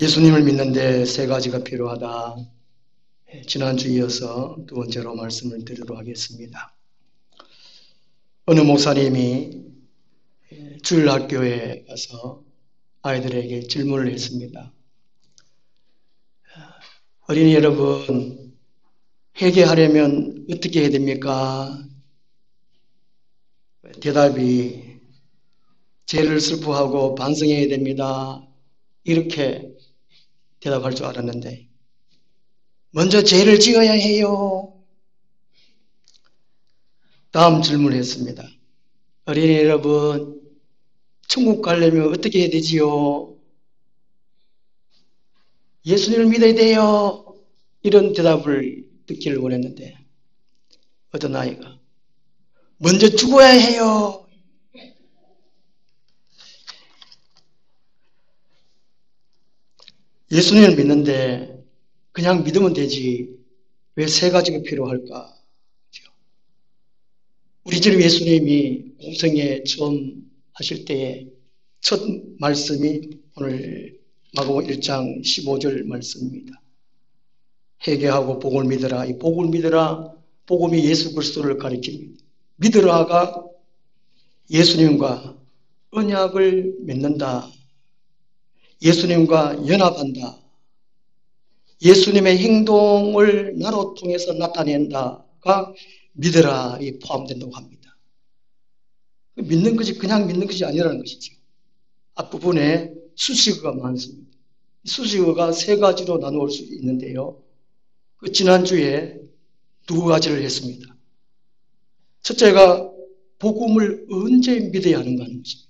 예수님을 믿는데 세 가지가 필요하다. 지난주 이어서 두 번째로 말씀을 드리도록 하겠습니다. 어느 목사님이 주일학교에 가서 아이들에게 질문을 했습니다. 어린이 여러분, 회개하려면 어떻게 해야 됩니까? 대답이 죄를 슬퍼하고 반성해야 됩니다. 이렇게 대답할 줄 알았는데 먼저 죄를 지어야 해요. 다음 질문을 했습니다. 어린이 여러분, 천국 가려면 어떻게 해야 되지요? 예수님을 믿어야 돼요. 이런 대답을 듣기를 원했는데 어떤 아이가 먼저 죽어야 해요. 예수님을 믿는데 그냥 믿으면 되지 왜 세 가지가 필요할까? 우리 집 예수님이 공생에 처음 하실 때의 첫 말씀이 오늘 마가복음 1장 15절 말씀입니다. 회개하고 복을 믿으라. 이 복을 믿으라, 복음이 예수 그리스도를 가리킵니다. 믿으라가 예수님과 언약을 맺는다. 예수님과 연합한다. 예수님의 행동을 나로 통해서 나타낸다가 믿으라에 포함된다고 합니다. 믿는 것이 그냥 믿는 것이 아니라는 것이죠. 앞부분에 수식어가 많습니다. 수식어가 세 가지로 나누어 수 있는데요. 지난주에 두 가지를 했습니다. 첫째가 복음을 언제 믿어야 하는가 하는 것입니다.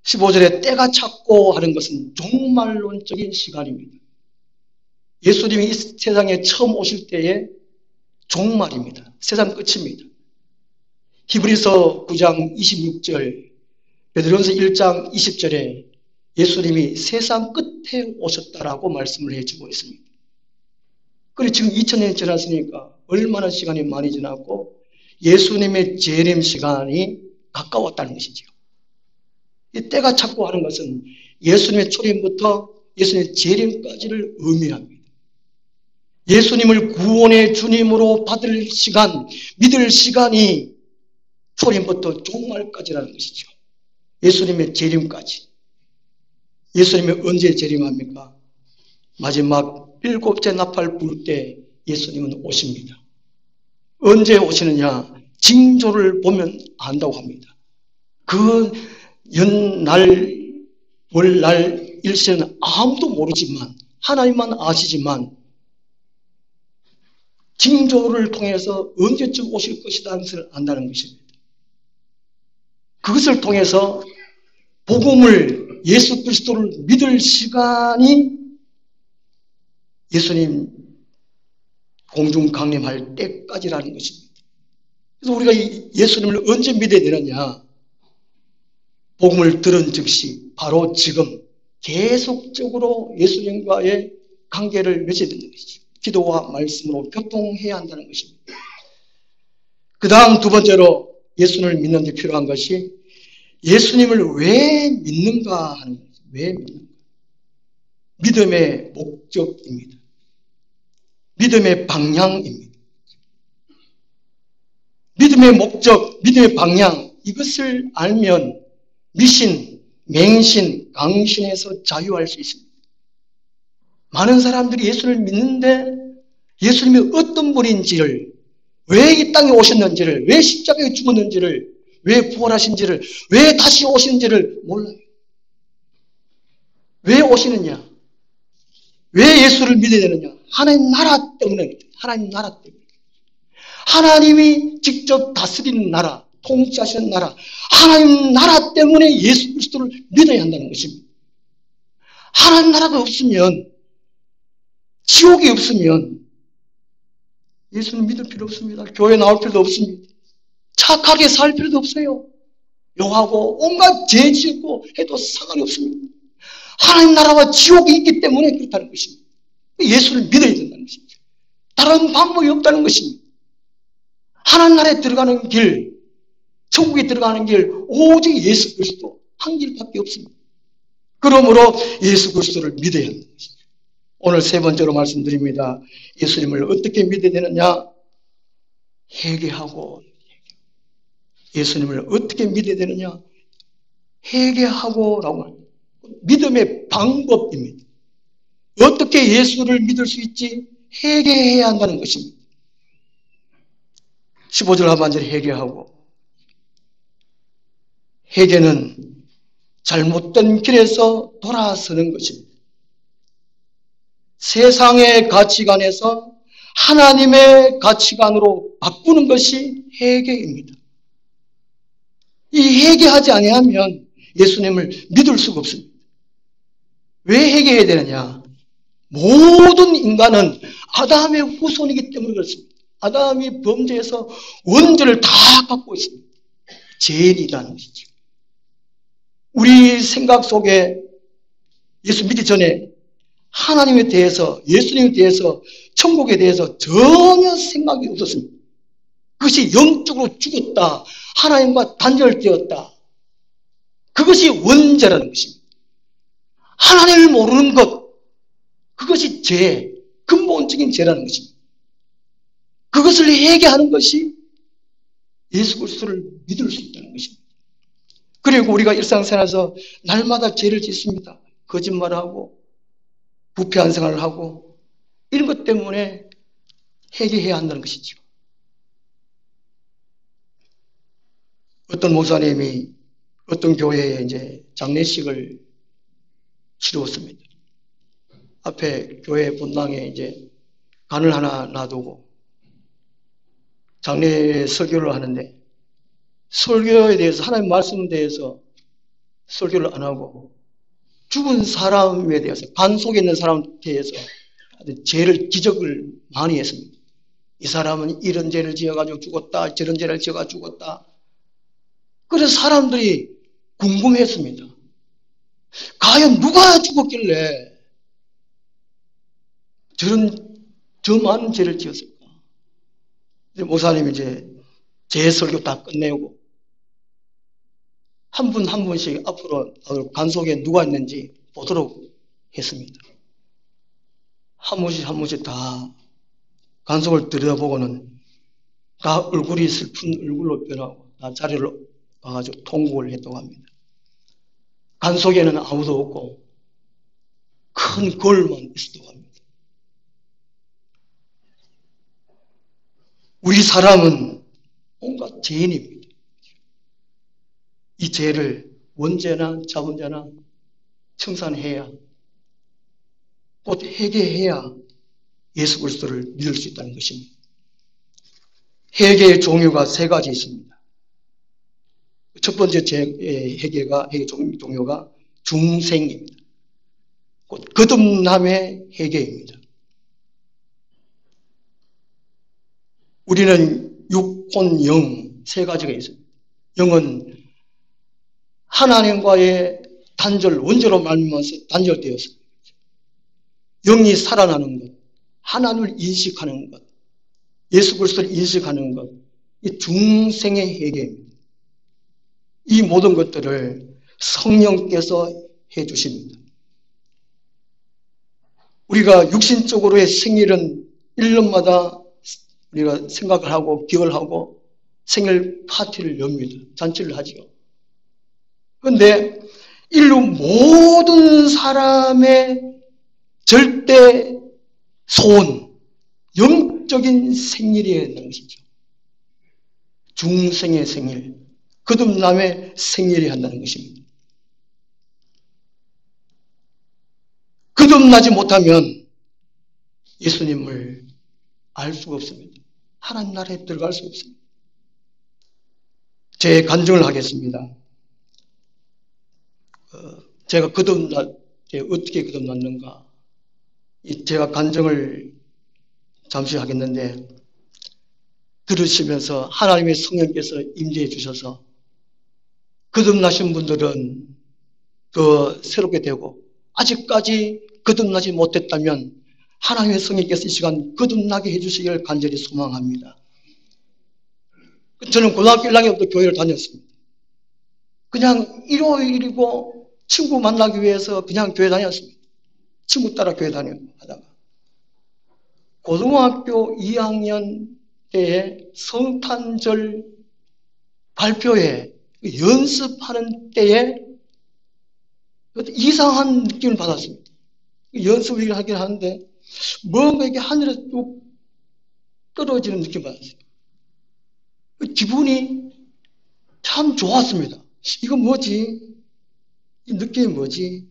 15절에 때가 찼고 하는 것은 종말론적인 시간입니다. 예수님이 이 세상에 처음 오실 때에 종말입니다. 세상 끝입니다. 히브리서 9장 26절, 베드로전서 1장 20절에 예수님이 세상 끝에 오셨다라고 말씀을 해주고 있습니다. 그리고 지금 2000년이 지났으니까 얼마나 시간이 많이 지났고 예수님의 재림 시간이 가까웠다는 것이죠. 이 때가 찼고 하는 것은 예수님의 초림부터 예수님의 재림까지를 의미합니다. 예수님을 구원의 주님으로 받을 시간, 믿을 시간이 초림부터 종말까지라는 것이죠. 예수님의 재림까지. 예수님이 언제 재림합니까? 마지막 7째 나팔 불 때 예수님은 오십니다. 언제 오시느냐? 징조를 보면 안다고 합니다. 그 연날, 월날, 일시는 아무도 모르지만 하나님만 아시지만 징조를 통해서 언제쯤 오실 것이라는 것을 안다는 것입니다. 그것을 통해서 복음을 예수 그리스도를 믿을 시간이 예수님 공중 강림할 때까지라는 것입니다. 그래서 우리가 예수님을 언제 믿어야 되느냐? 복음을 들은 즉시 바로 지금 계속적으로 예수님과의 관계를 맺어야 된다는 것이죠. 기도와 말씀으로 교통해야 한다는 것입니다. 그 다음 두 번째로 예수님을 믿는 데 필요한 것이 예수님을 왜 믿는가 하는 거죠. 왜 믿는가? 믿음의 목적입니다. 믿음의 방향입니다. 믿음의 목적, 믿음의 방향 이것을 알면 미신, 맹신, 강신에서 자유할 수 있습니다. 많은 사람들이 예수를 믿는데 예수님이 어떤 분인지를, 왜 이 땅에 오셨는지를, 왜 십자가에 죽었는지를, 왜 부활하신지를, 왜 다시 오시는지를 몰라요. 왜 오시느냐? 왜 예수를 믿어야 되느냐? 하나님 나라 때문에, 하나님 나라 때문에. 하나님이 직접 다스리는 나라, 통치하시는 나라, 하나님 나라 때문에 예수 그리스도를 믿어야 한다는 것입니다. 하나님 나라가 없으면, 지옥이 없으면 예수는 믿을 필요 없습니다. 교회 나올 필요도 없습니다. 착하게 살 필요도 없어요. 욕하고 온갖 죄 짓고 해도 상관이 없습니다. 하나님 나라와 지옥이 있기 때문에 그렇다는 것입니다. 예수를 믿어야 된다는 것입니다. 다른 방법이 없다는 것입니다. 하나님 나라에 들어가는 길, 천국에 들어가는 길, 오직 예수 그리스도 한 길밖에 없습니다. 그러므로 예수 그리스도를 믿어야 한다는 것입니다. 오늘 세 번째로 말씀드립니다. 예수님을 어떻게 믿어야 되느냐? 회개하고. 예수님을 어떻게 믿어야 되느냐? 회개하고라고 합니다. 믿음의 방법입니다. 어떻게 예수를 믿을 수 있지? 회개해야 한다는 것입니다. 15절 하반절에 회개하고. 회개는 잘못된 길에서 돌아서는 것입니다. 세상의 가치관에서 하나님의 가치관으로 바꾸는 것이 회개입니다. 이 회개하지 아니하면 예수님을 믿을 수가 없습니다. 왜 회개해야 되느냐? 모든 인간은 아담의 후손이기 때문에 그렇습니다. 아담이 범죄해서 원죄를 다 갖고 있습니다. 죄인이라는 것이죠. 우리 생각 속에 예수 믿기 전에 하나님에 대해서, 예수님에 대해서, 천국에 대해서 전혀 생각이 없었습니다. 그것이 영적으로 죽었다. 하나님과 단절되었다. 그것이 원죄라는 것입니다. 하나님을 모르는 것, 그것이 죄, 근본적인 죄라는 것입니다. 그것을 회개하는 것이 예수 그리스도를 믿을 수 있다는 것입니다. 그리고 우리가 일상생활에서 날마다 죄를 짓습니다. 거짓말하고 부패한 생활을 하고 이런 것 때문에 회개해야 한다는 것이죠. 어떤 목사님이 어떤 교회에 이제 장례식을 치루었습니다. 앞에 교회 본당에 이제 간을 하나 놔두고 장례 설교를 하는데 설교에 대해서 하나님 말씀에 대해서 설교를 안 하고 죽은 사람에 대해서 간 속에 있는 사람에 대해서 죄를 지적을 많이 했습니다. 이 사람은 이런 죄를 지어가지고 죽었다. 저런 죄를 지어가지고 죽었다. 그래서 사람들이 궁금했습니다. 과연 누가 죽었길래 저 많은 죄를 지었을까? 목사님이 이제 제 설교 다 끝내고 한 분 한 분씩 앞으로 간 속에 누가 있는지 보도록 했습니다. 한 분씩 한 분씩 다 간속을 들여다보고는 다 얼굴이 슬픈 얼굴로 변하고 다 자리를 와가지고 통곡을 했다고 합니다. 간 속에는 아무도 없고 큰 거울만 있었다고 합니다. 우리 사람은 온갖 죄인입니다. 이 죄를 원죄나 자본죄나 청산해야 곧 회개해야 예수 그리스도를 믿을 수 있다는 것입니다. 회개의 종류가 세 가지 있습니다. 첫 번째 회개 종류가 중생입니다. 곧 거듭남의 회개입니다. 우리는 육, 혼, 영 세 가지가 있습니다. 영은 하나님과의 단절, 원죄로 말미암아서 단절되었습니다. 영이 살아나는 것, 하나님을 인식하는 것, 예수 그리스도를 인식하는 것, 이 중생의 회개입니다. 이 모든 것들을 성령께서 해주십니다. 우리가 육신적으로의 생일은 1년마다 우리가 생각을 하고 기억을 하고 생일 파티를 엽니다. 잔치를 하죠. 그런데 인류 모든 사람의 절대 소원, 영적인 생일이어야 한다는 것이죠. 중생의 생일, 거듭남의 생일이 한다는 것입니다. 거듭나지 못하면 예수님을 알 수가 없습니다. 하나님 나라에 들어갈 수가 없습니다. 제 간증을 하겠습니다. 제가 어떻게 거듭났는가. 제가 간증을 잠시 하겠는데 들으시면서 하나님의 성령께서 임재해 주셔서 거듭나신 분들은 더 새롭게 되고 아직까지 거듭나지 못했다면 하나님의 성령께서 이 시간 거듭나게 해주시기를 간절히 소망합니다. 저는 고등학교 1학년부터 교회를 다녔습니다. 그냥 일요일이고 친구 만나기 위해서 그냥 교회 다녔습니다. 친구 따라 교회 다니다가 고등학교 2학년 때에 성탄절 발표회 연습하는 때에 이상한 느낌을 받았습니다. 연습을 하긴 하는데 뭔가 이게 하늘에 쭉 떨어지는 느낌을 받았어요. 기분이 참 좋았습니다. 이거 뭐지? 이 느낌이 뭐지?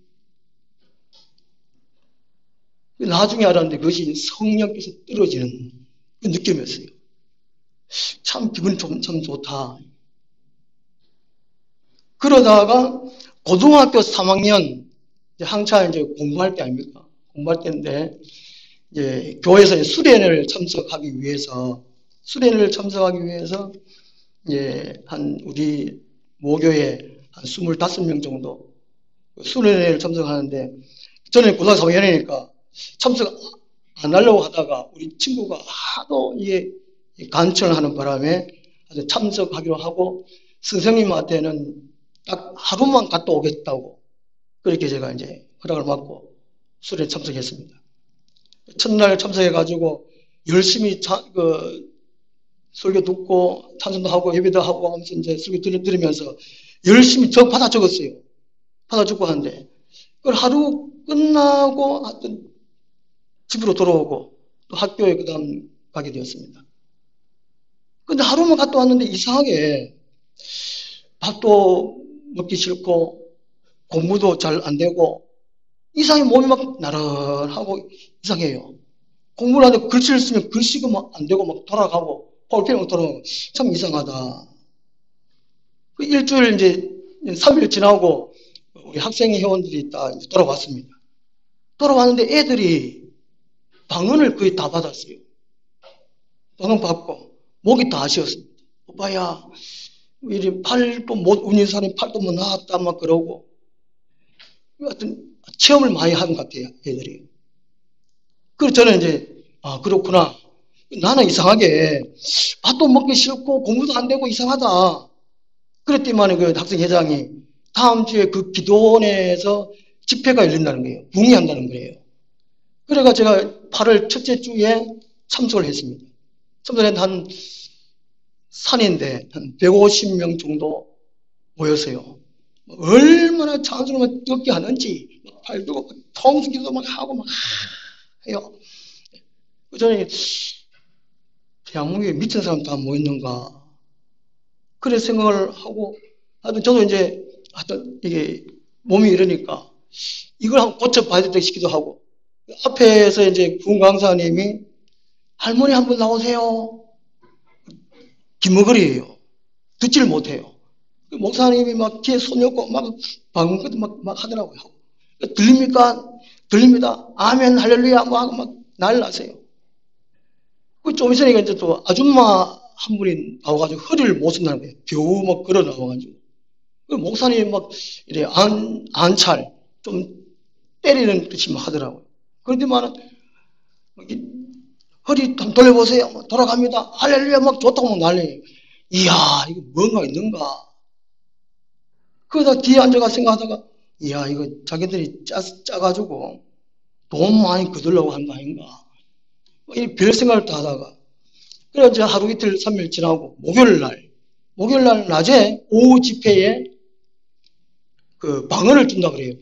나중에 알았는데 그것이 성령께서 떨어지는 그 느낌이었어요. 참 기분이 참 좋다. 그러다가 고등학교 3학년 한창 이제 공부할 때 아닙니까? 공부할 때인데 이제 교회에서 수련회를 참석하기 위해서 이제 한 우리 모교에 한 25명 정도 수련회를 참석하는데 저는 고등학교 3학년이니까 참석 안 하려고 하다가 우리 친구가 하도 이게 간청을 하는 바람에 참석하기로 하고 선생님한테는 딱 하루만 갔다 오겠다고 그렇게 제가 이제 허락을 받고 수련회 참석했습니다. 첫날 참석해가지고 열심히 설교 듣고 찬송도 하고 예배도 하고 하면서 이제 설교 들으면서 열심히 받아 적었어요. 받아 적고 하는데 그걸 하루 끝나고 하여튼 집으로 돌아오고 또 학교에 그 다음 가게 되었습니다. 근데 하루만 갔다 왔는데 이상하게 밥도 먹기 싫고 공부도 잘 안 되고 이상하게 몸이 막 나른하고 이상해요. 공부를 하는데 글씨를 쓰면 글씨가 막 안 되고 막 돌아가고 볼펜이 막 돌아가고 참 이상하다. 그 일주일 이제 3일 지나고 우리 학생 회원들이 다 돌아왔습니다. 돌아왔는데 애들이 방언을 거의 다 받았어요. 방언 받고 목이 다 아쉬웠습니다. 오빠야 이리 팔도 못 운인 사람이 팔도 못 나왔다 막 그러고 하여튼 체험을 많이 한 것 같아요. 애들이. 그래서 저는 이제 그렇구나. 나는 이상하게 밥도 먹기 싫고 공부도 안 되고 이상하다. 그랬더니 그 학생회장이 다음 주에 그 기도원에서 집회가 열린다는 거예요. 붕의한다는 거예요. 그래가 제가 8월 첫째 주에 참석을 했습니다. 참석한 한 산인데 한 150명 정도 모였어요. 얼마나 찬송을 듣게 하는지 팔 들고 통수기도 막 하고 막 해요. 저는 대한민국에 미친 사람 다 모였는가 그래 생각을 하고 하여튼 저도 이제 하여튼 이게 몸이 이러니까 이걸 한번 고쳐봐야 된다 싶기도 하고 앞에서 이제 군 강사님이 할머니 한번 나오세요. 김머거리예요. 듣지를 못해요. 목사님이 막 뒤에 손 엮고 막 방금까지 막 하더라고요. 들립니까? 들립니다. 아멘 할렐루야 뭐 하고 막 난리 나세요. 좀 있으니까 이제 또 아줌마 한 분이 나와가지고 허리를 못 쓴다는 거예요. 겨우 막 걸어 나와가지고. 목사님이 막 이래 안찰 좀 때리는 듯이 막 하더라고요. 그런데만 허리 한번 돌려보세요. 돌아갑니다. 할렐루야 막 좋다고 막 난리예요. 이야 이거 뭔가 있는가. 그러다 뒤에 앉아가 생각하다가 이야 이거 자기들이 짜가지고 돈 많이 거두려고 한 거 아닌가. 이 별 생각을 다 하다가 그래 이제 하루 이틀 3일 지나고 목요일 날 낮에 오후 집회에 그 방언을 준다 그래요.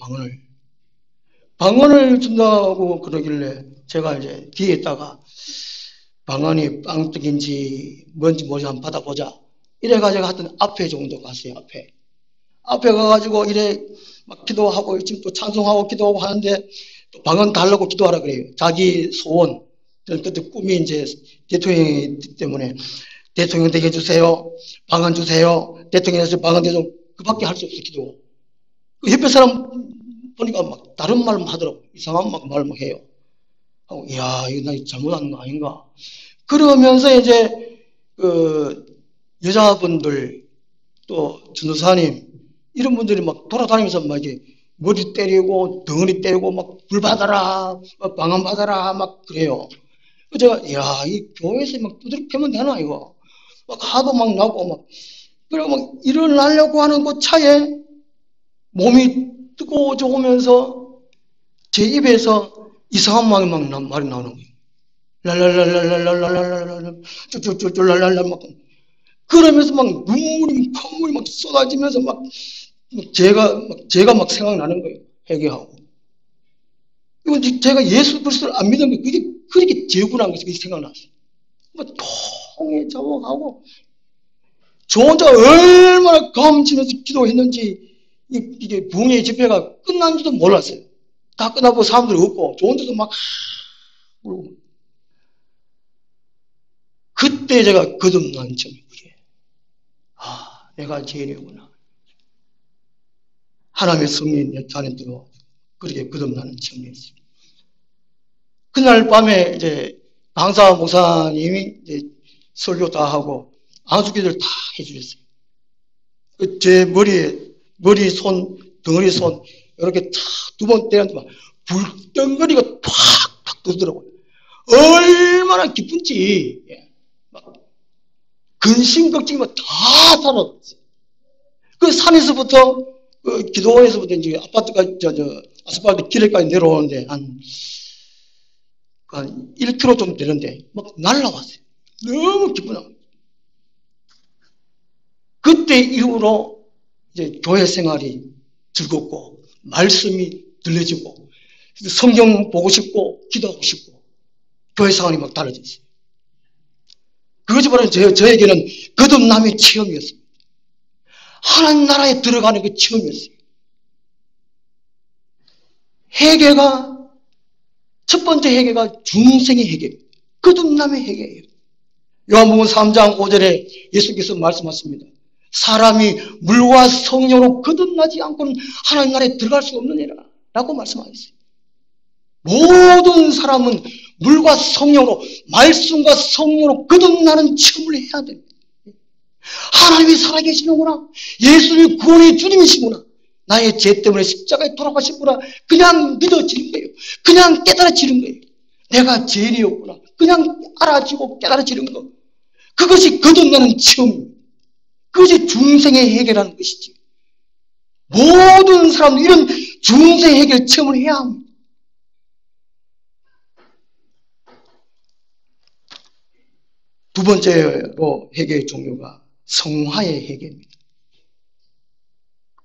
방언을 준다고 그러길래 제가 이제 뒤에 있다가 방언이 빵떡인지 뭔지 한번 받아보자. 이래가지고 하여튼 앞에 정도 갔어요. 앞에 가가지고 이래 막 기도하고 지금 또 찬송하고 기도하고 하는데 또 방언 달라고 기도하라 그래요. 자기 소원. 그때 꿈이 이제 대통령이기 때문에 대통령 되게 해주세요. 방언 주세요. 대통령에서 방언 되죠. 그밖에 할 수 없어 기도. 그 옆에 사람 보니까 막 다른 말만 하더라고. 이상한 말만 해요. 하고 이야 이거 나 잘못하는 거 아닌가. 그러면서 이제 그 여자분들 또 전도사님 이런 분들이 막 돌아다니면서 막 이게 머리 때리고 덩어리 때리고 막 불 받아라 막 방언 받아라 막 그래요. 제가 야 이 교회에서 막 두드려 패면 되나 이거 막 하도 막 나고 막 그리고 막 일어나려고 하는 그 차에 몸이 뜨거워져 오면서 제 입에서 이상한 말이 나오는 거예요. 랄랄랄랄랄랄랄랄랄랄 쭈쭈쭈쭈랄랄랄 막 그러면서 막 콧물이 막 쏟아지면서 막 제가 막 생각나는 거예요. 회개하고. 이건 제가 예수 그리스도를 안 믿는 게 그게 그렇게 재구나한 것이 생각났어요. 뭐 통에 잡아가고 저 혼자 얼마나 감치면서 기도했는지 이게 부흥의 집회가 끝난지도 몰랐어요. 다 끝나고 사람들이 없고 저 혼자서 막 울고. 그때 제가 거듭난 점이 그게 내가 죄인이구나. 하나님의 성령이 내 안에 들어 그렇게 거듭나는 점이었어요. 그날 밤에 이제 강사 목사님이 이제 설교 다 하고 안수기도를 다 해주셨어요. 제 머리 손, 덩어리 손 이렇게 두 번 때렸는데 불덩거리가 팍팍 뜨더라고요. 얼마나 기쁜지 막 근심 걱정이 다 사라졌어요. 그 산에서부터 기도원에서부터 이제 아파트까지 아스팔트 길에까지 내려오는데 한 1km 좀 되는데 막 날라왔어요. 너무 기쁘다. 그때 이후로 이제 교회 생활이 즐겁고 말씀이 들려지고 성경 보고 싶고 기도하고 싶고 교회 생활이 막 달라졌어요. 그것이 바로 저에게는 거듭남의 체험이었습니다. 하나님 나라에 들어가는 그 체험이었어요. 회개가 첫 번째 회개가 중생의 회개, 거듭남의 회개예요. 요한복음 3장 5절에 예수께서 말씀하십니다. 사람이 물과 성령으로 거듭나지 않고는 하나님 나라에 들어갈 수 없느니라 라고 말씀하셨어요. 모든 사람은 물과 성령으로 말씀과 성령으로 거듭나는 체험을 해야 됩니다. 하나님이 살아계시는구나. 예수님이 구원의 주님이시구나. 나의 죄 때문에 십자가에 돌아가셨구나. 그냥 믿어지는 거예요. 그냥 깨달아지는 거예요. 내가 죄인이었구나. 그냥 알아지고 깨달아지는 거. 그것이 거듭나는 체험입니다. 그것이 중생의 해결하는 것이지. 모든 사람들 이런 중생의 해결 체험을 해야 합니다. 두 번째로 회개의 종류가 성화의 회개입니다.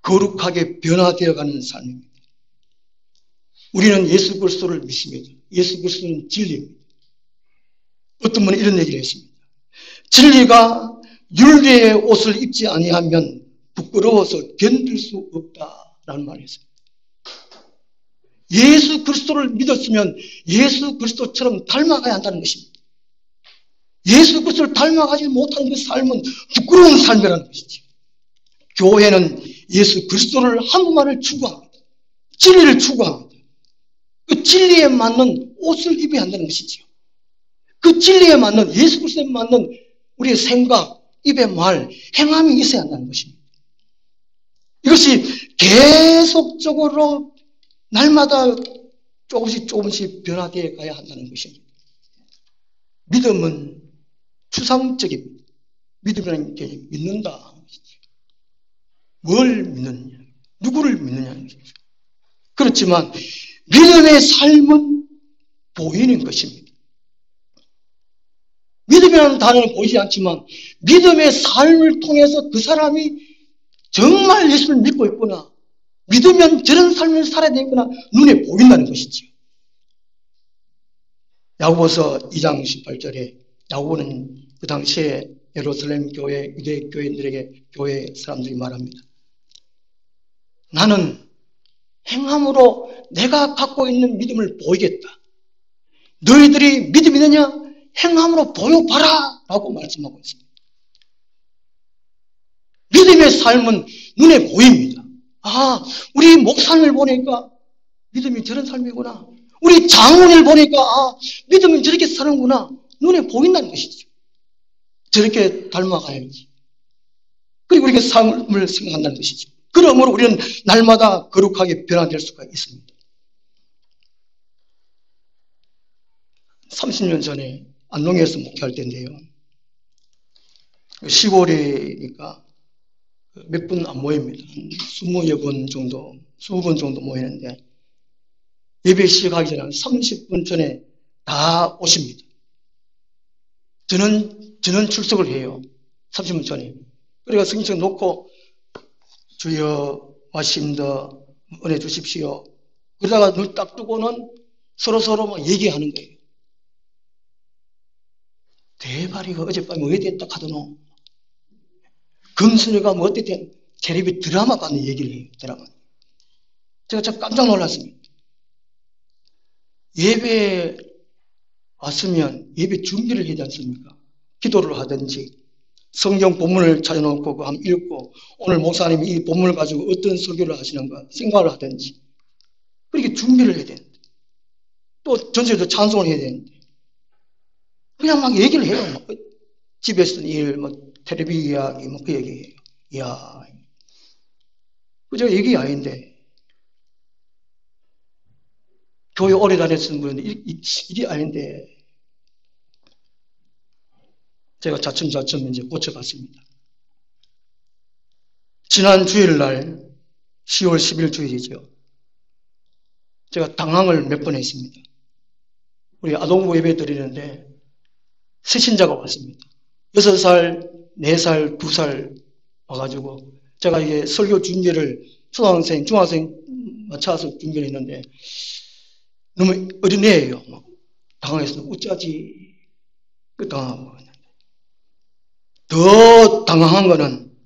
거룩하게 변화되어가는 삶입니다. 우리는 예수 그리스도를 믿습니다. 예수 그리스도는 진리입니다. 어떤 분은 이런 얘기를 했습니다. 진리가 율리의 옷을 입지 아니하면 부끄러워서 견딜 수 없다라는 말을 했습니다. 예수 그리스도를 믿었으면 예수 그리스도처럼 닮아가야 한다는 것입니다. 예수 그리스도를 닮아가지 못하는 그 삶은 부끄러운 삶이라는 것이죠. 교회는 예수 그리스도를 한 분만을 추구합니다. 진리를 추구합니다. 그 진리에 맞는 옷을 입어야 한다는 것이죠. 그 진리에 맞는 예수 그리스도에 맞는 우리의 생각, 입의 말, 행함이 있어야 한다는 것입니다. 이것이 계속적으로 날마다 조금씩 변화되어 가야 한다는 것입니다. 믿음은 추상적입니다. 믿음이라는 게 믿는다. 뭘 믿느냐, 누구를 믿느냐는 것이죠. 그렇지만 믿음의 삶은 보이는 것입니다. 믿음이라는 단어는 보이지 않지만 믿음의 삶을 통해서 그 사람이 정말 예수를 믿고 있구나, 믿으면 저런 삶을 살아야 되겠구나 눈에 보인다는 것이죠. 야고보서 2장 18절에 야고보는 그 당시에 예루살렘 교회, 유대 교인들에게 교회 사람들이 말합니다. 나는 행함으로 내가 갖고 있는 믿음을 보이겠다. 너희들이 믿음이 있느냐? 행함으로 보여봐라 라고 말씀하고 있습니다. 믿음의 삶은 눈에 보입니다. 우리 목사님을 보니까 믿음이 저런 삶이구나. 우리 장로를 보니까 믿음은 저렇게 사는구나. 눈에 보인다는 것이죠. 저렇게 닮아가야지. 그리고 우리가 삶을 생각한다는 것이죠. 그러므로 우리는 날마다 거룩하게 변화될 수가 있습니다. 30년 전에 안동에서 목회할 때인데요. 시골이니까 몇 분 안 모입니다. 한 20여 분 정도, 20분 정도 모이는데 예배 시작하기 전에 30분 전에 다 오십니다. 저는 출석을 해요. 30분 전에. 그래가 성경 놓고 주여 말씀도 은혜 주십시오. 그러다가 눈 딱 뜨고는 서로 막 얘기하는 거예요. 대발이가 어젯밤에 왜 됐다 하더노? 금순이가 뭐 어떻게 텔레비 드라마 같은 얘기를 해요. 드라마. 제가 참 깜짝 놀랐습니다. 예배 왔으면 예배 준비를 해야 되지 않습니까? 기도를 하든지 성경 본문을 찾아놓고 그 한번 읽고 오늘 목사님이 이 본문을 가지고 어떤 설교를 하시는가 생각을 하든지 그렇게 준비를 해야 되는데 또 전체도 찬송을 해야 되는데 그냥 막 얘기를 해요. 막 집에서 일, 뭐 텔레비 이야기, 뭐 그 얘기해요. 이야, 그저 얘기 아닌데 교회 오래 다녔던 분은 일이 아닌데 제가 차츰 이제 고쳐갔습니다. 지난 주일날 10월 10일 주일이죠. 제가 당황을 몇 번 했습니다. 우리 아동부 예배 드리는데 새신자가 왔습니다. 6살, 4살, 2살 와가지고 제가 이게 설교 준비를 초등학생, 중학생 맞춰서 준비를 했는데 너무 어린애예요. 막 당황해서 어쩌지 그 당황하고 더 당황한 거는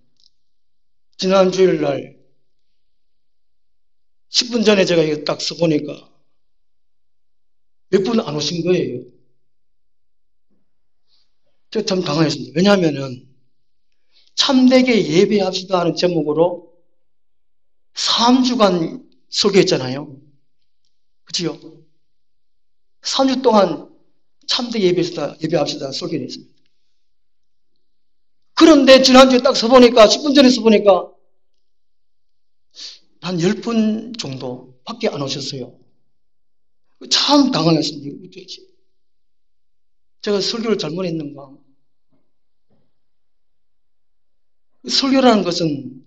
지난 주일날 10분 전에 제가 이거 딱 써보니까 몇 분 안 오신 거예요. 제가 참 당황했습니다. 왜냐하면은 참되게 예배합시다 하는 제목으로 3주간 설교했잖아요. 그치요? 3주 동안 참되게 예배합시다 설교를 했습니다. 그런데 지난주에 딱 써보니까 10분 전에 써보니까 한 10분 정도 밖에 안 오셨어요. 참 당황했습니다. 어쩌지? 제가 설교를 잘못했는가? 설교라는 것은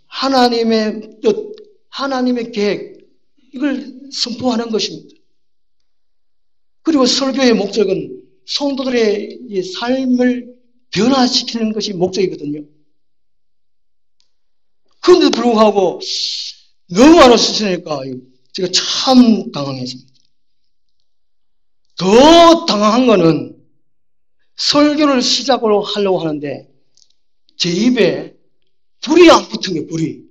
하나님의 뜻, 하나님의 계획 이걸 선포하는 것입니다. 그리고 설교의 목적은 성도들의 삶을 변화시키는 것이 목적이거든요. 그런데도 불구하고 너무 안 오시니까 제가 참 당황했습니다. 더 당황한 거는 설교를 시작으로 하려고 하는데 제 입에 불이 안 붙은 거예요. 불이.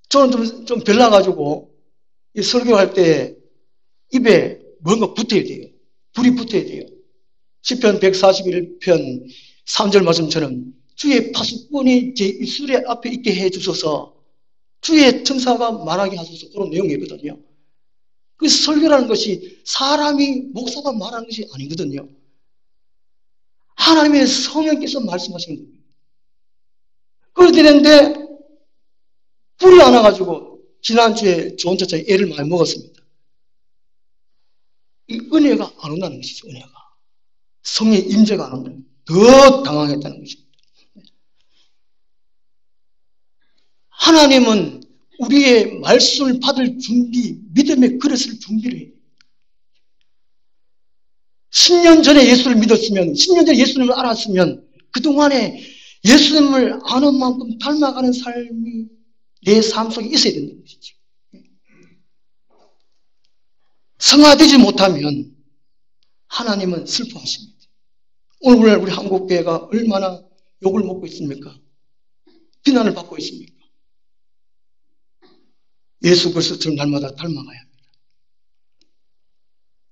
저는 좀 별나가지고 이 설교할 때 입에 뭔가 붙어야 돼요. 불이 붙어야 돼요. 시편 141편 3절 말씀처럼 주의 파수꾼이 제 입술에 앞에 있게 해주셔서 주의 천사가 말하게 하소서 그런 내용이거든요. 그 설교라는 것이 사람이 목사가 말하는 것이 아니거든요. 하나님의 성령께서 말씀하시는 겁니다. 그렇게 되는데 불이 안 와가지고 지난주에 저 혼자 애를 많이 먹었습니다. 이 은혜가 안 온다는 것이죠. 은혜가. 성의 임재가 안 온다는 거예요. 더 당황했다는 것입니다. 하나님은 우리의 말씀을 받을 준비, 믿음의 그릇을 준비를 해요. 10년 전에 예수를 믿었으면, 10년 전에 예수님을 알았으면 그동안에 예수님을 아는 만큼 닮아가는 삶이 내 삶 속에 있어야 된다는 것이죠. 성화되지 못하면 하나님은 슬퍼하십니다. 오늘 우리 한국교회가 얼마나 욕을 먹고 있습니까? 비난을 받고 있습니까? 예수 그리스도처럼 날마다 닮아가야 합니다.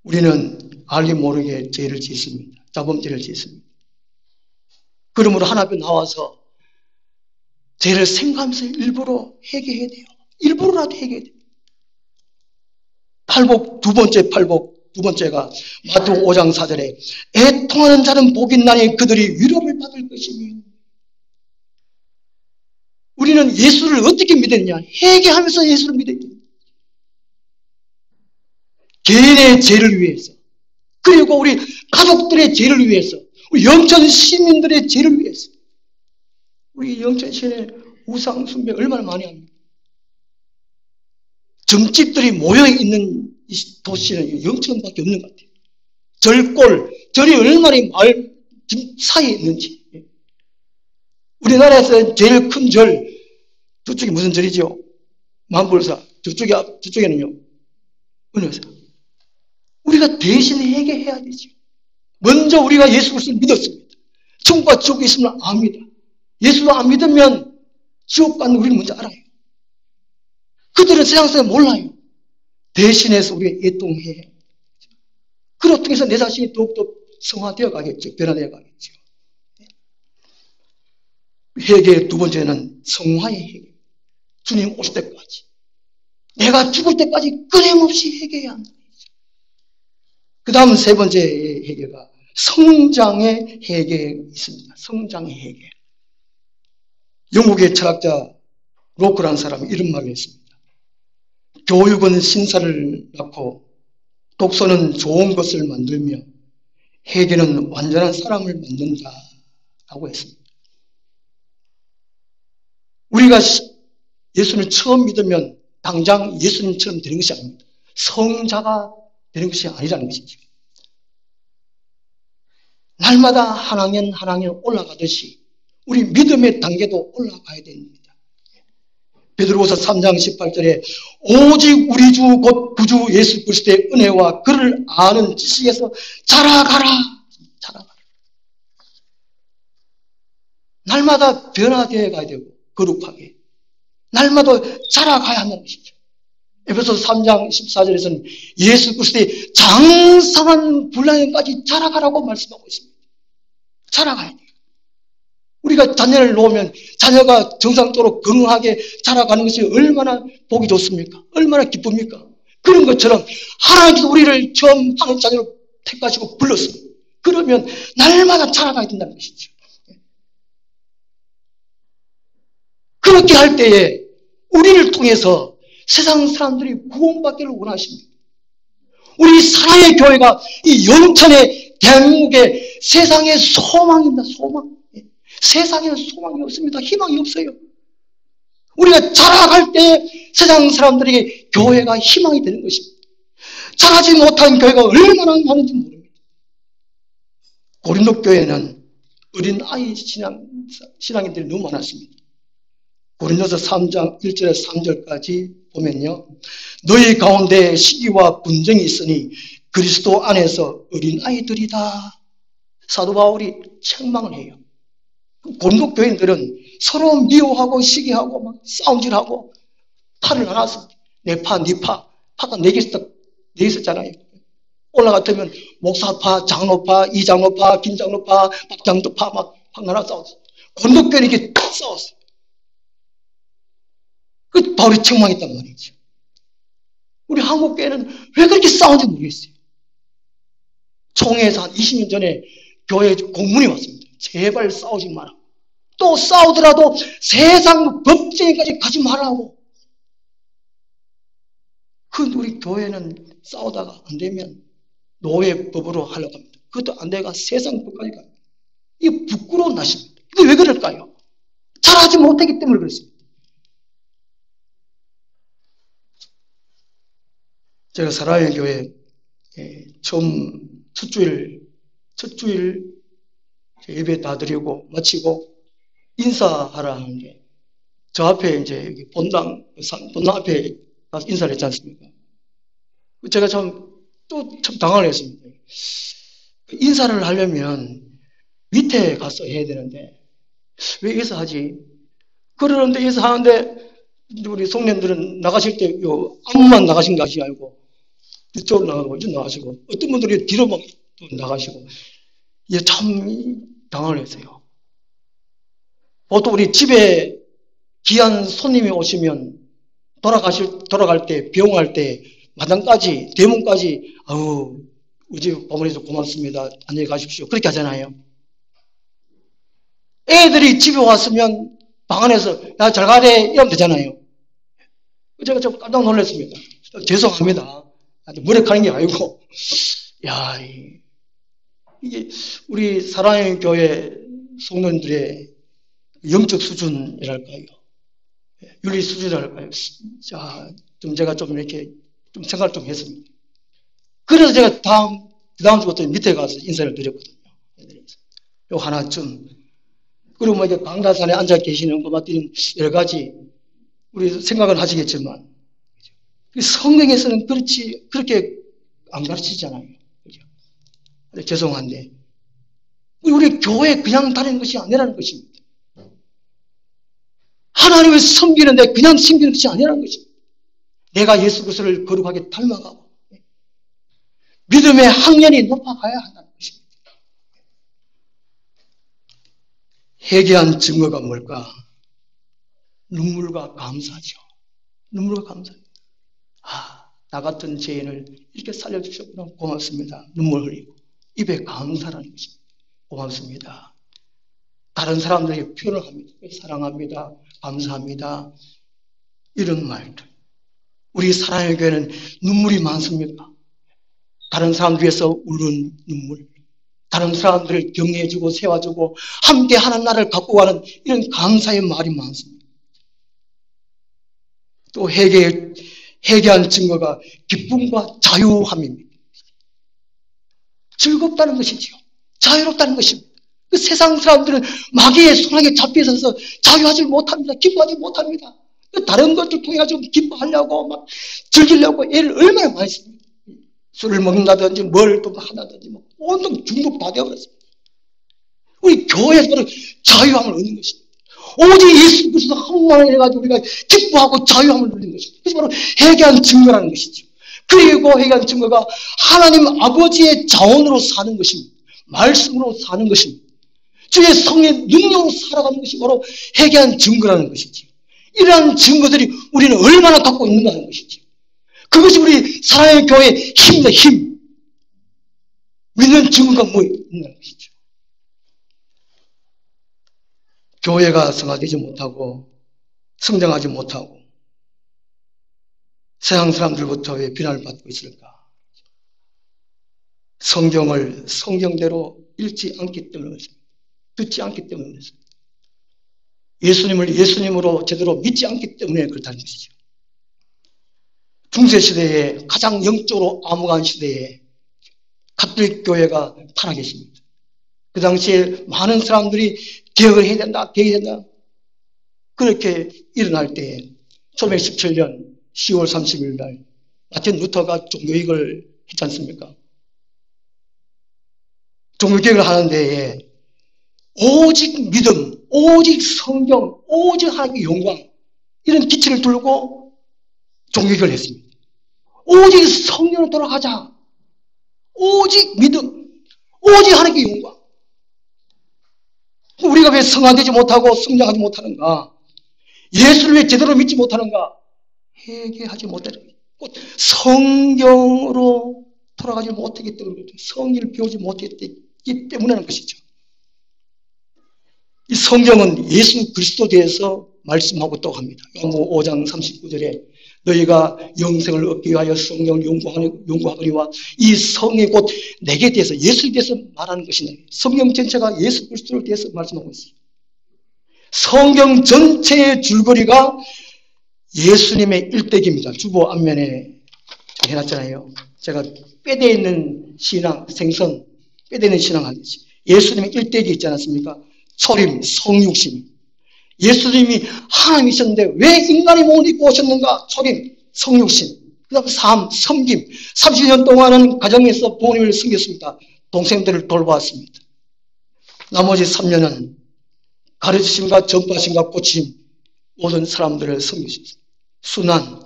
우리는 알게 모르게 죄를 짓습니다. 자범죄를 짓습니다. 그러므로 하나님 앞에 나와서 죄를 생각하면서 일부러 회개해야 돼요. 일부러라도 회개해야 돼요. 팔복 두 번째가 마태복음 5장 4절에 애통하는 자는 복이 있나니 그들이 위로를 받을 것이며 우리는 예수를 어떻게 믿었냐? 회개하면서 예수를 믿었죠. 개인의 죄를 위해서 그리고 우리 가족들의 죄를 위해서 우리 영천 시민들의 죄를 위해서 우리 영천시내 우상 숭배 얼마나 많이 합니까? 점집들이 모여있는 이 도시는 영천밖에 없는 것 같아요. 절이 얼마나 마을 사이에 있는지. 우리나라에서 제일 큰 절, 저쪽이 무슨 절이죠? 만불사. 저쪽에는요. 어느 회사? 우리가 대신 회개해야 되죠. 먼저 우리가 예수 그리스도를 믿었습니다. 천국과 지옥이 있으면 압니다. 예수를 안 믿으면 지옥 가는 우리는 먼저 알아요. 그들은 세상에서 몰라요. 대신해서 우리가 애통해. 그걸 통해서 내 자신이 더욱더 성화되어 가겠죠. 변화되어 가겠죠. 회개의 두 번째는 성화의 회개. 주님 오실 때까지. 내가 죽을 때까지 끊임없이 회개해야 한다. 그 다음 세 번째 회개가 성장의 회개가 있습니다. 성장의 회개. 영국의 철학자 로크라는 사람이 이런 말을 했습니다. 교육은 신사를 낳고 독서는 좋은 것을 만들며 회개는 완전한 사람을 만든다 라고 했습니다. 우리가 예수님을 처음 믿으면 당장 예수님처럼 되는 것이 아닙니다. 성자가 되는 것이 아니라는 것이죠. 날마다 한 학년 한 학년 올라가듯이 우리 믿음의 단계도 올라가야 됩니다. 베드로후서 3장 18절에 오직 우리 주 곧 구주 예수 그리스도의 은혜와 그를 아는 지식에서 자라가라. 자라가라. 날마다 변화되어 가야 되고 거룩하게. 날마다 자라가야 한다는 것이죠. 에베소서 3장 14절에서는 예수 그리스도의 장성한 분량까지 자라가라고 말씀하고 있습니다. 자라가야 돼요. 우리가 자녀를 놓으면 자녀가 정상적으로 건강하게 자라가는 것이 얼마나 보기 좋습니까? 얼마나 기쁩니까? 그런 것처럼 하나님께서 우리를 처음 하나님 자녀로 택하시고 불렀습니다. 그러면 날마다 자라가야 된다는 것이죠. 그렇게 할 때에 우리를 통해서 세상 사람들이 구원받기를 원하십니다. 우리 사랑의 교회가 이 영천의 대한민국의 세상의 소망입니다. 소망. 세상에는 소망이 없습니다. 희망이 없어요. 우리가 자라갈 때 세상 사람들에게 교회가 희망이 되는 것입니다. 자라지 못한 교회가 얼마나 많은지 모릅니다. 고린도 교회는 어린 아이 신앙인들이 너무 많았습니다. 고린도서 3장 1절에서 3절까지 보면요. 너희 가운데 시기와 분쟁이 있으니 그리스도 안에서 어린 아이들이다. 사도 바울이 책망을 해요. 고린도 교인들은 서로 미워하고 시기하고 막 싸움질하고 팔을 나눠서 내 파, 네 파, 파가 네 개 있었잖아요. 올라갔으면 목사파, 장로파, 이장로파, 김장로파, 박장로파 막 나눠 싸웠어요. 고린도 교인이 이렇게 딱 싸웠어요. 그 바울이 책망했단 말이죠. 우리 한국 교회는 왜 그렇게 싸운지 모르겠어요. 총회에서 한 20년 전에 교회에 공문이 왔습니다. 제발 싸우지 마라. 또 싸우더라도 세상 법정에까지 가지 말라고. 우리 교회는 싸우다가 안 되면 노예법으로 하려고 합니다. 그것도 안 되가 세상 법까지 갑니다. 이게 부끄러운 날입니다. 이게 왜 그럴까요? 잘하지 못하기 때문에 그렇습니다. 제가 사랑의 교회 처음 첫 주일 예배 다 드리고 마치고 인사하라 하는데 저 앞에 이제 여기 본당 앞에 가서 인사를 했지 않습니까? 제가 참 당황을 했습니다. 인사를 하려면 밑에 가서 해야 되는데 왜 여기서 하지? 그러는데 여기서 하는데 우리 송년들은 나가실 때 앞만 나가신 거 아시지 알고 이쪽으로 나가고 이쪽 나가시고 어떤 분들이 뒤로 막 나가시고 이게 참 당황을 했어요. 보통 우리 집에 귀한 손님이 오시면 돌아갈 때 병할 때 마당까지 대문까지 우리 집 어머니도 고맙습니다. 안녕히 가십시오. 그렇게 하잖아요. 애들이 집에 왔으면 방 안에서 야 잘 가래 이러면 되잖아요. 제가 좀 깜짝 놀랐습니다. 죄송합니다. 무력하는 게 아니고 야 이게 우리 사랑의 교회 성도들의 영적 수준이랄까요? 윤리 수준이랄까요? 자, 좀 제가 좀 이렇게 좀 생각을 좀 했습니다. 그래서 제가 그 다음 주부터 밑에 가서 인사를 드렸거든요. 요 하나쯤. 그리고 뭐 이제 강다산에 앉아 계시는 것 같은 여러 가지 우리 생각은 하시겠지만 성경에서는 그렇게 안 가르치잖아요. 그죠? 죄송한데 우리 교회 그냥 다니는 것이 아니라는 것입니다. 하나님을 섬기는데 그냥 섬기는 것이 아니라는 것입니다. 내가 예수 그리스도를 거룩하게 닮아가고 믿음의 학년이 높아가야 한다는 것입니다. 회개한 증거가 뭘까? 눈물과 감사죠. 눈물과 감사. 나 같은 죄인을 이렇게 살려주셨구나. 고맙습니다. 눈물 흘리고 입에 감사라는 것입니다. 고맙습니다. 다른 사람들에게 표현을 합니다. 사랑합니다. 감사합니다. 이런 말들. 우리 사랑의 교회는 눈물이 많습니까? 다른 사람 위해서 우는 눈물. 다른 사람들을 격려해주고 세워주고 함께 하는 날을 갖고 가는 이런 감사의 말이 많습니다. 또 회개한 증거가 기쁨과 자유함입니다. 즐겁다는 것이지요. 자유롭다는 것입니다. 그 세상 사람들은 마귀의 손아귀에 잡혀서 자유하지 못합니다. 기뻐하지 못합니다. 다른 것들 통해 가지고 기뻐하려고 막 즐기려고 애를 얼마나 많이 씁니다. 술을 먹는다든지 뭘 또 하다든지 온통 중독 다 되어버렸습니다. 우리 교회에서는 자유함을 얻는 것입니다. 오직 예수 그리스도 한 번을 해가지고 우리가 기뻐하고 자유함을 누리는 것입니다. 그것이 바로 회개한 증거라는 것이죠. 그리고 회개한 증거가 하나님 아버지의 자원으로 사는 것입니다. 말씀으로 사는 것입니다. 주의 성의 능력으로 살아가는 것이 바로 회개한 증거라는 것이죠. 이러한 증거들이 우리는 얼마나 갖고 있는가 하는 것이죠. 그것이 우리 사랑의 교회의 힘이다, 힘. 믿는 증거가 뭐 있는 것이죠. 교회가 성화되지 못하고 성장하지 못하고 세상 사람들부터 왜 비난을 받고 있을까? 성경을 성경대로 읽지 않기 때문에 듣지 않기 때문에 예수님을 예수님으로 제대로 믿지 않기 때문에 그렇다는 것이죠. 중세시대에 가장 영적으로 암흑한 시대에 가톨릭 교회가 타락했습니다. 그 당시에 많은 사람들이 개혁을 해야 된다, 개혁해야 된다. 그렇게 일어날 때에 1917년 10월 30일 날 마틴 루터가 종교개혁을 했지 않습니까? 종교개혁을 하는 데에 오직 믿음, 오직 성경, 오직 하나님의 영광 이런 기치를 들고 종교개혁을 했습니다. 오직 성령으로 돌아가자. 오직 믿음, 오직 하나님의 영광. 우리가 왜 성화되지 못하고 성장하지 못하는가? 예수를 왜 제대로 믿지 못하는가? 회개하지 못하는 거예요. 성경으로 돌아가지 못하기 때문에 성경을 배우지 못했기 때문이라는 것이죠. 이 성경은 예수 그리스도에 대해서 말씀하고 또 합니다. 요한복음 5장 39절에 너희가 영생을 얻기 위하여 성령을 연구하거니와 이 성이 곧 내게 대해서 예수에 대해서 말하는 것이네. 성경 전체가 예수 그리스도에 대해서 말씀하고 있어요. 성경 전체의 줄거리가 예수님의 일대기입니다. 주보 앞면에 해놨잖아요. 제가 뼈대 있는 신앙, 생선, 뼈대 있는 신앙 하듯이 예수님의 일대기 있지 않았습니까? 초림, 성육신. 예수님이 하나님이셨는데 왜 인간의 몸을 입고 오셨는가? 초림, 성육신. 그 다음 삶, 섬김. 30년 동안은 가정에서 부모님을 섬겼습니다. 동생들을 돌보았습니다. 나머지 3년은 가르치심과 전파심과 고침 모든 사람들을 섬기셨습니다. 순환,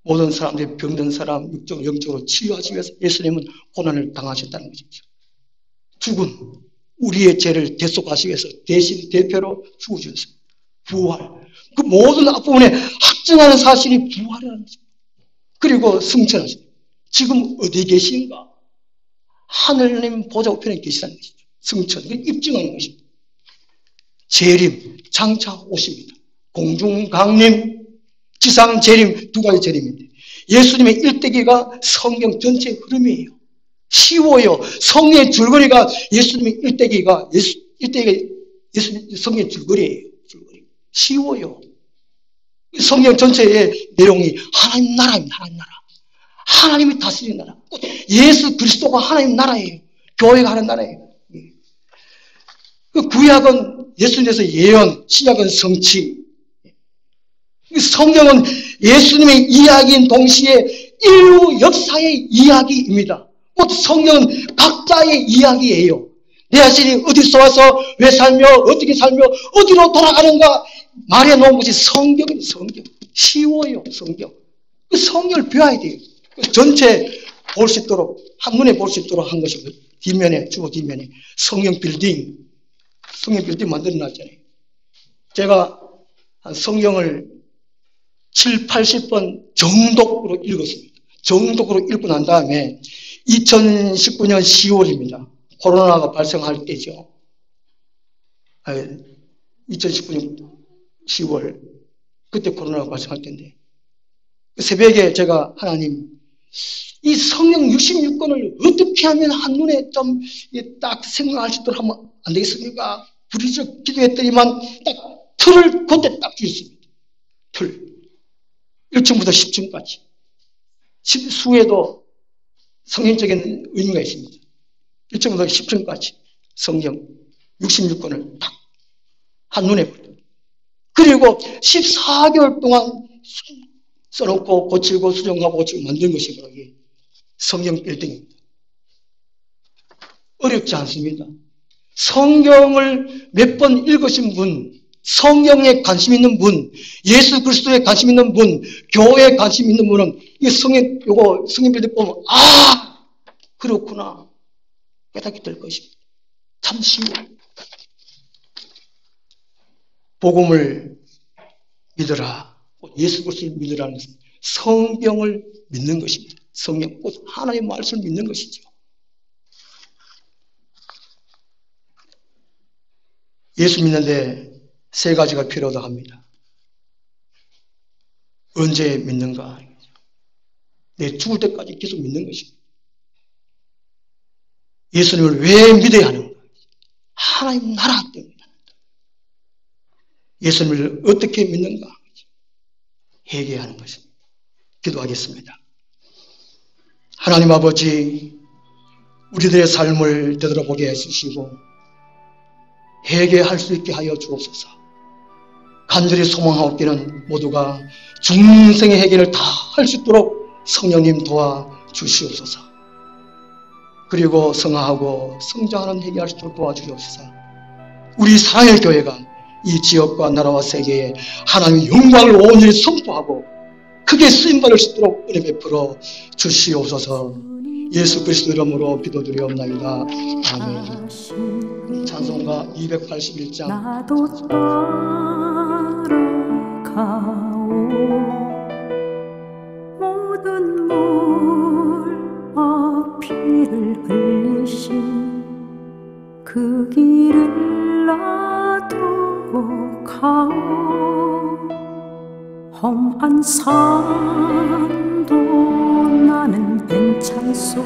모든 사람들이 병든 사람 육적, 영적으로 치유하기 위해서 예수님은 고난을 당하셨다는 것이죠. 죽음, 우리의 죄를 대속하시기 위해서 대신 대표로 죽으셨습니다. 부활, 그 모든 앞부분에 확증하는 사실이 부활이라는 것입니다. 그리고 승천하십니다. 지금 어디 계신가? 하늘님 보좌 우편에 계시다는 것이죠. 승천, 입증하는 것입니다. 재림, 장차 오십니다. 공중강림, 지상 재림, 두 가지 재림인데 예수님의 일대기가 성경 전체의 흐름이에요. 쉬워요. 성의 줄거리가 예수님의 일대기가 예수님 성경 줄거리예요. 줄거리. 쉬워요. 성경 전체의 내용이 하나님 나라입니다. 하나님 나라. 하나님이 다스리는 나라. 예수 그리스도가 하나님 나라예요. 교회가 하나님 나라예요. 그 구약은 예수님에서 예언, 신약은 성취. 성경은 예수님의 이야기인 동시에 인류 역사의 이야기입니다. 곧 성경은 각자의 이야기예요. 내 자신이 어디서 와서 왜 살며 어떻게 살며 어디로 돌아가는가 말해놓은 것이 성경입니다. 성경. 쉬워요. 성경. 그 성경을 배워야 돼요. 전체 볼 수 있도록 한눈에 볼 수 있도록 한 것이고 뒷면에 주어 뒷면에 성경 빌딩 만들어놨잖아요. 제가 성경을 7, 80번 정독으로 읽었습니다. 정독으로 읽고 난 다음에 2019년 10월입니다. 코로나가 발생할 때죠. 2019년 10월 그때 코로나가 발생할 때인데 새벽에 제가 하나님 이 성경 66권을 어떻게 하면 한눈에 좀 딱 생각할 수 있도록 하면 안 되겠습니까? 부르짖어 기도했더니만 딱 틀을 그때 딱 주셨습니다. 틀. 1층부터 10층까지. 수에도 성경적인 의미가 있습니다. 1층부터 10층까지 성경 66권을 딱 한눈에 보여요. 그리고 14개월 동안 써놓고 고치고 수정하고 고치고 만든 것이 바로 이게 성경 빌딩입니다. 어렵지 않습니다. 성경을 몇 번 읽으신 분, 성경에 관심 있는 분, 예수 그리스도에 관심 있는 분, 교회에 관심 있는 분은 이 성경 빌딩 보면 그렇구나 깨닫게 될 것입니다. 참 쉬워요. 복음을 믿어라. 예수 그리스도를 믿으라는 것은 성경을 믿는 것입니다. 성경, 곧 하나님의 말씀을 믿는 것이죠. 예수 믿는데 세 가지가 필요하다 합니다. 언제 믿는가? 내 죽을 때까지 계속 믿는 것입니다. 예수님을 왜 믿어야 하는가? 하나님 나라 때문에. 예수님을 어떻게 믿는가? 회개하는 것입니다. 기도하겠습니다. 하나님 아버지, 우리들의 삶을 되돌아보게 해주시고 회개할 수 있게 하여 주옵소서. 간절히 소망하옵기는 모두가 중생의 회개를 다 할 수 있도록 성령님 도와주시옵소서. 그리고 성화하고 성장하는 회개할 수 있도록 도와주시옵소서. 우리 사랑의 교회가 이 지역과 나라와 세계에 하나님의 영광을 온전히 선포하고 크게 쓰임받을 수 있도록 은혜 베풀어 주시옵소서. 예수 그리스도 이름으로 기도드리옵나이다. 아멘. 찬송가 281장. 나도 따라가오 모든 물 피를 흘리신 그 길을 나도 가오 험한 산도 나는 괜찮소